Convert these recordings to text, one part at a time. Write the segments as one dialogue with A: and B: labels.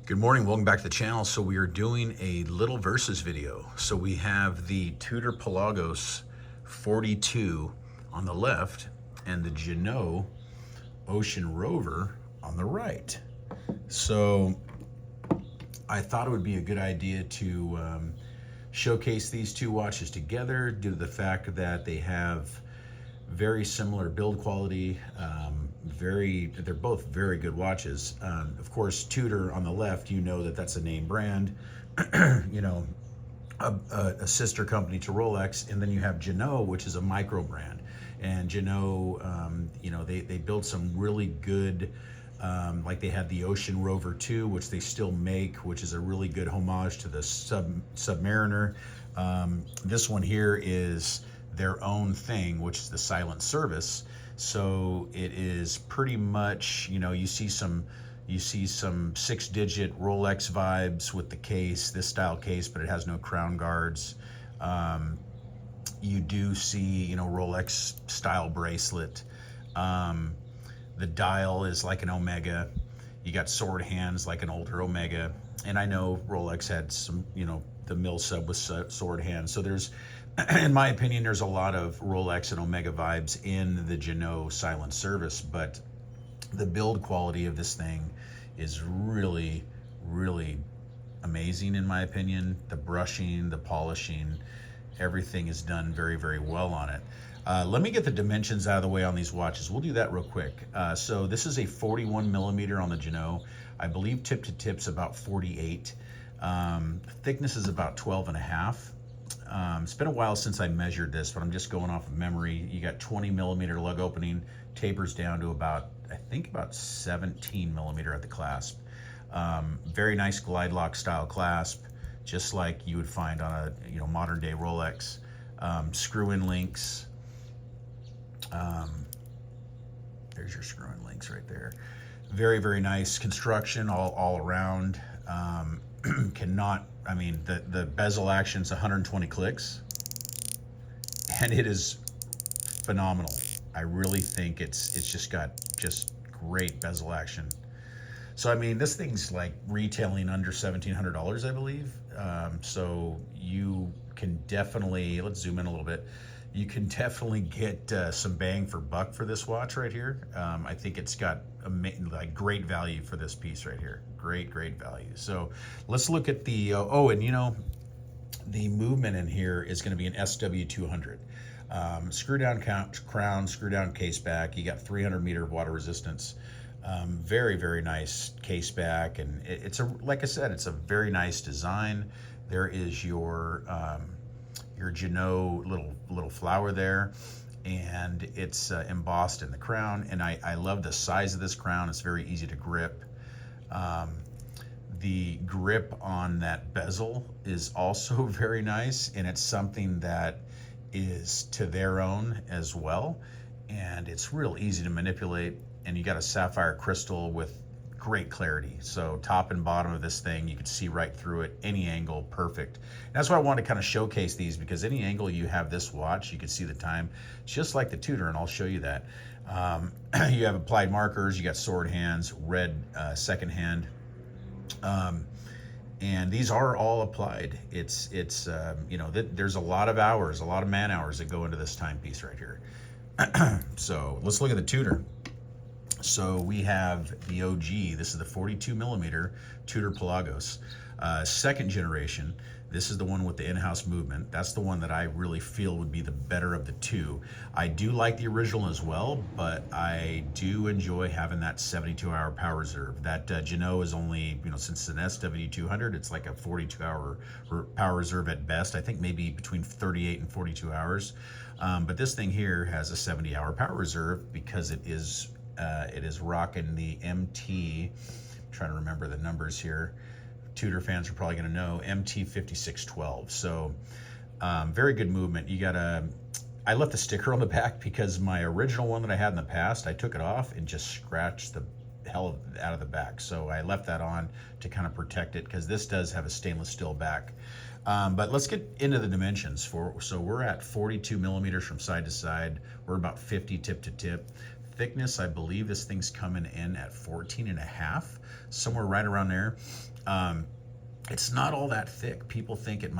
A: Good morning, welcome back to the channel. So we are doing a little versus video. So we have the Tudor Pelagos 42 on the left and the Ginault Ocean Rover on the right. So I thought it would be a good idea to showcase these two watches together due to the fact that they have very similar build quality. They're both very good watches. Of course, Tudor on the left, you know that's a name brand, you know, a sister company to Rolex, and then you have Ginault, which is a micro brand. And Ginault, you know, they build some really good, like they had the Ocean Rover 2, which they still make, which is a really good homage to the Submariner. This one here is their own thing, which is the Silent Service. So it is pretty much, you know, you see some 6-digit Rolex vibes with the case, this style case, but it has no crown guards. You do see, you know, Rolex style bracelet. The dial is like an Omega. You got sword hands like an older Omega. And I know Rolex had some, you know, the mill sub with sword hands. So there's, in my opinion, there's a lot of Rolex and Omega vibes in the Ginault Silent Service, but the build quality of this thing is really, really amazing in my opinion. The brushing, the polishing, everything is done very, very well on it. Let me get the dimensions out of the way on these watches. We'll do that real quick. So this is a 41 millimeter on the Ginault. I believe tip to tip's about 48. Thickness is about 12 and a half. It's been a while since I measured this, but I'm just going off of memory. You got 20 millimeter lug opening, tapers down to about, I think about 17 millimeter at the clasp. Very nice glide lock style clasp, just like you would find on a, you know, modern day Rolex. Screw-in links. There's your screw-in links right there. Very, very nice construction all around. I mean, the bezel action's 120 clicks, and it is phenomenal. I really think it's just got great bezel action. So I mean, this thing's like retailing under $1,700, I believe. So you can definitely, let's zoom in a little bit. You can definitely get some bang for buck for this watch right here. I think it's got like great value for this piece right here. Great value. So let's look at the, and you know, the movement in here is going to be an SW200. Screw down crown, screw down case back. You got 300 meter of water resistance. Very, very nice case back. And it's like I said, it's a very nice design. There is your Ginault little flower there, and it's embossed in the crown, and I love the size of this crown. It's very easy to grip. The grip on that bezel is also very nice, and it's something that is to their own as well, and it's real easy to manipulate. And you got a sapphire crystal with great clarity. So top and bottom of this thing, you can see right through it, any angle, perfect. And that's why I wanted to kind of showcase these, because any angle you have this watch, you can see the time, just like the Tudor, and I'll show you that. You have applied markers, you got sword hands, red second hand, and these are all applied. It's you know, there's a lot of hours, a lot of man hours that go into this timepiece right here. So let's look at the Tudor. So we have the OG. This is the 42 millimeter Tudor Pelagos, second generation. This is the one with the in-house movement. That's the one that I really feel would be the better of the two. I do like the original as well, but I do enjoy having that 72-hour power reserve. That Ginault is only, you know, since it's an SW200, it's like a 42-hour power reserve at best. I think maybe between 38 and 42 hours. But this thing here has a 70-hour power reserve because it is rocking the MT. I'm trying to remember the numbers here. Tudor fans are probably going to know MT 5612. So very good movement. You got I left the sticker on the back because my original one that I had in the past, I took it off and just scratched the hell out of the back. So I left that on to kind of protect it, because this does have a stainless steel back. But let's get into the dimensions. So we're at 42 millimeters from side to side. We're about 50 tip to tip. thickness, I believe this thing's coming in at 14.5, somewhere right around there. It's not all that thick. People think it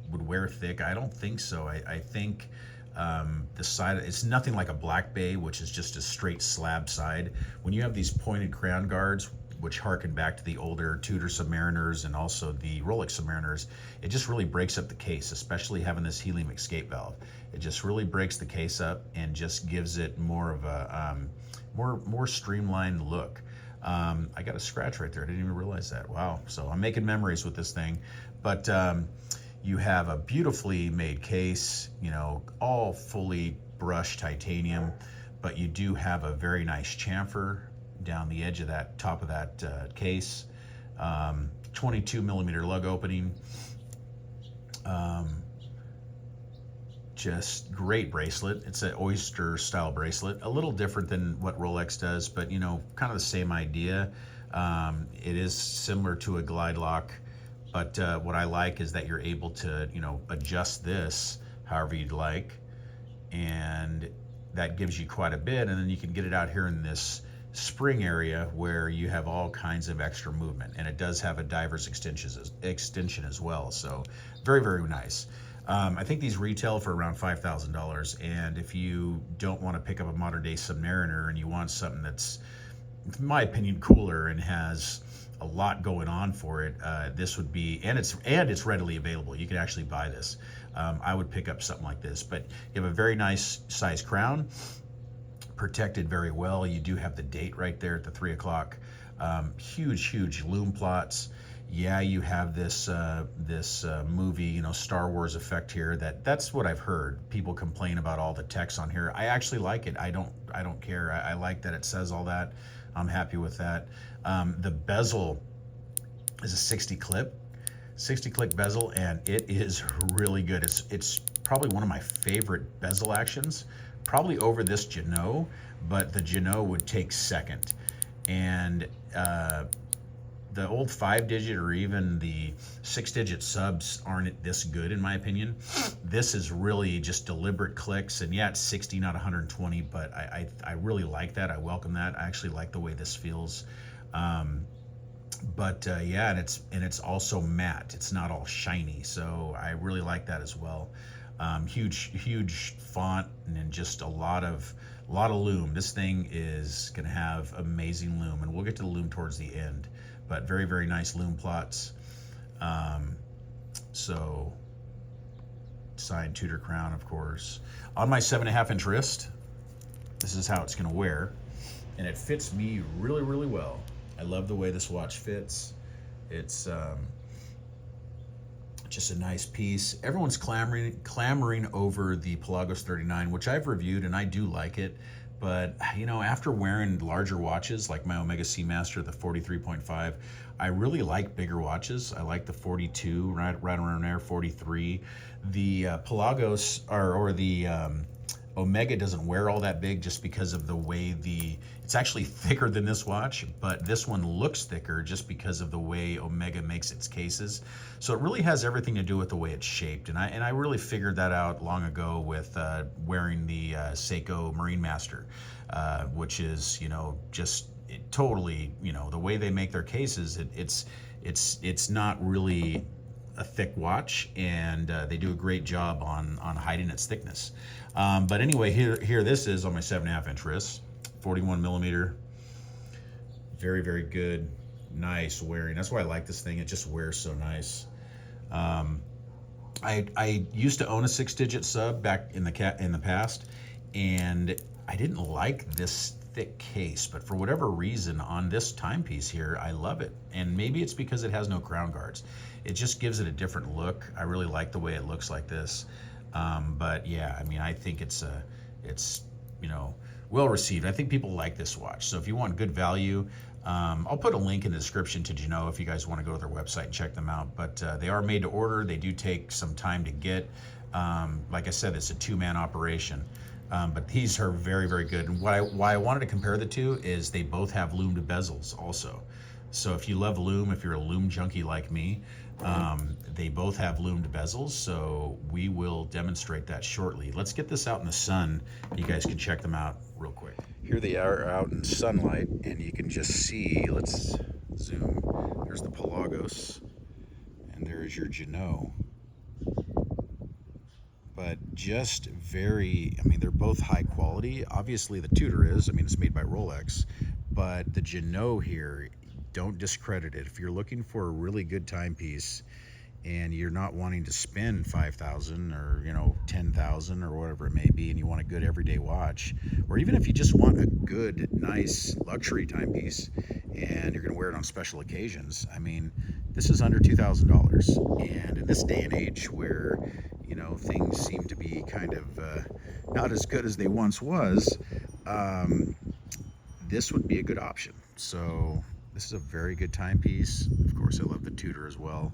A: would wear thick. I don't think so. I think the side, it's nothing like a Black Bay, which is just a straight slab side. When you have these pointed crown guards, which harken back to the older Tudor Submariners and also the Rolex Submariners, it just really breaks up the case, especially having this helium escape valve. It just really breaks the case up and just gives it more of a more streamlined look. I got a scratch right there. I didn't even realize that. Wow. So I'm making memories with this thing. But you have a beautifully made case, you know, all fully brushed titanium, but you do have a very nice chamfer down the edge of that top of that case. 22 millimeter lug opening. Just great bracelet. It's an oyster style bracelet, a little different than what Rolex does, but you know, kind of the same idea. It is similar to a glide lock, but what I like is that you're able to, you know, adjust this however you'd like, and that gives you quite a bit. And then you can get it out here in this spring area where you have all kinds of extra movement, and it does have a diver's extension as well. So very, very nice. I think these retail for around $5,000, and if you don't want to pick up a modern day Submariner and you want something that's, in my opinion, cooler and has a lot going on for it, this would be, and it's readily available. You can actually buy this. I would pick up something like this, but you have a very nice size crown, protected very well. You do have the date right there at the 3 o'clock. Huge lume plots. Yeah, you have this movie, you know, Star Wars effect here. That's what I've heard. People complain about all the text on here. I actually like it. I don't care. I like that it says all that. I'm happy with that. The bezel is a 60 click bezel, and it is really good. It's probably one of my favorite bezel actions, probably over this Ginault, but the Ginault would take second. And the old 5-digit or even the 6-digit subs aren't this good, in my opinion. This is really just deliberate clicks, and yeah, it's 60, not 120, but I really like that. I welcome that. I actually like the way this feels. Yeah, and it's also matte. It's not all shiny, so I really like that as well. Huge font, and then just a lot of lume. This thing is gonna have amazing lume, and we'll get to the lume towards the end. But very, very nice lume plots. So signed Tudor crown, of course. On my 7.5 inch wrist, this is how it's gonna wear, and it fits me really, really well. I love the way this watch fits. It's just a nice piece. Everyone's clamoring over the Pelagos 39, which I've reviewed, and I do like it. But, you know, after wearing larger watches like my Omega Seamaster, the 43.5, I really like bigger watches. I like the 42, right around there, 43. The Pelagos or the Omega doesn't wear all that big just because of the way it's actually thicker than this watch, but this one looks thicker just because of the way Omega makes its cases. So it really has everything to do with the way it's shaped. And I really figured that out long ago with wearing the Seiko Marine Master, which is, you know, just totally, you know, the way they make their cases, it's not really a thick watch, and they do a great job on hiding its thickness. But anyway, here this is on my 7.5 inch wrist, 41 millimeter, very, very good, nice wearing. That's why I like this thing. It just wears so nice. I used to own a 6-digit sub back in the past, and I didn't like this thick case, but for whatever reason on this timepiece here, I love it. And maybe it's because it has no crown guards. It just gives it a different look. I really like the way it looks like this. But yeah, I mean, I think it's you know, well received. I think people like this watch. So if you want good value, I'll put a link in the description to Ginault if you guys want to go to their website and check them out. But they are made to order. They do take some time to get. Like I said, it's a 2-man operation. But these are very, very good. And why I wanted to compare the two is they both have lumed bezels also. So if you love lume, if you're a lume junkie like me, they both have lumed bezels. So we will demonstrate that shortly. Let's get this out in the sun. You guys can check them out real quick. Here they are out in sunlight, and you can just see, let's zoom, there's the Pelagos, and there is your Ginault. But just very, I mean, they're both high quality. Obviously, the Tudor is, I mean, it's made by Rolex, but the Ginault here, don't discredit it. If you're looking for a really good timepiece and you're not wanting to spend 5,000 or 10,000 or whatever it may be, and you want a good everyday watch, or even if you just want a good, nice luxury timepiece and you're going to wear it on special occasions, I mean, this is under $2,000. And in this day and age where things seem to be kind of not as good as they once was, this would be a good option. So this is a very good timepiece. Of course, I love the Tudor as well.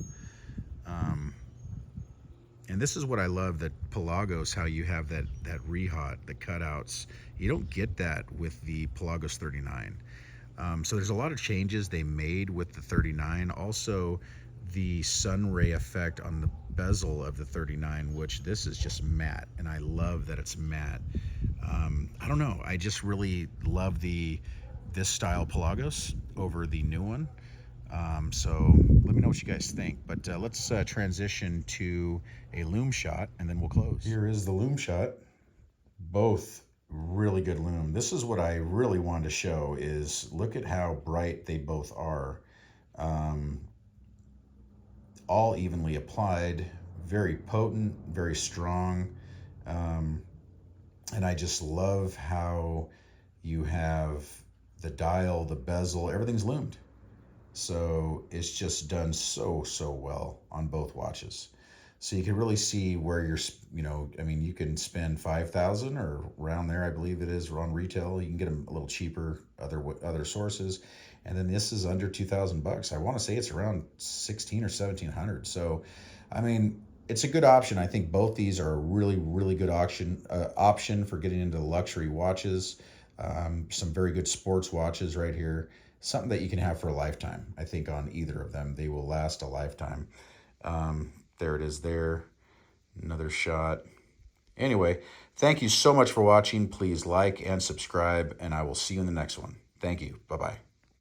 A: And this is what I love, that Pelagos, how you have that rehaut, the cutouts. You don't get that with the Pelagos 39. So there's a lot of changes they made with the 39. Also, the sun ray effect on the bezel of the 39, which this is just matte, and I love that it's matte. I don't know, I just really love this style Pelagos over the new one. So let me know what you guys think, but let's transition to a Lume shot and then we'll close. Here is the Lume shot. Both really good Lume. This is what I really wanted to show, is look at how bright they both are. All evenly applied, very potent, very strong. And I just love how you have the dial, the bezel, everything's loomed. So it's just done so well on both watches. So you can really see where you're, I mean, you can spend 5,000 or around there, I believe it is, on retail. You can get them a little cheaper, other sources. And then this is under 2,000 bucks. I want to say it's around 16 or 1,700. So, I mean, it's a good option. I think both these are a really good option for getting into luxury watches. Some very good sports watches right here. Something that you can have for a lifetime. I think on either of them, they will last a lifetime. There it is there. Another shot. Anyway, thank you so much for watching. Please like and subscribe, and I will see you in the next one. Thank you. Bye-bye.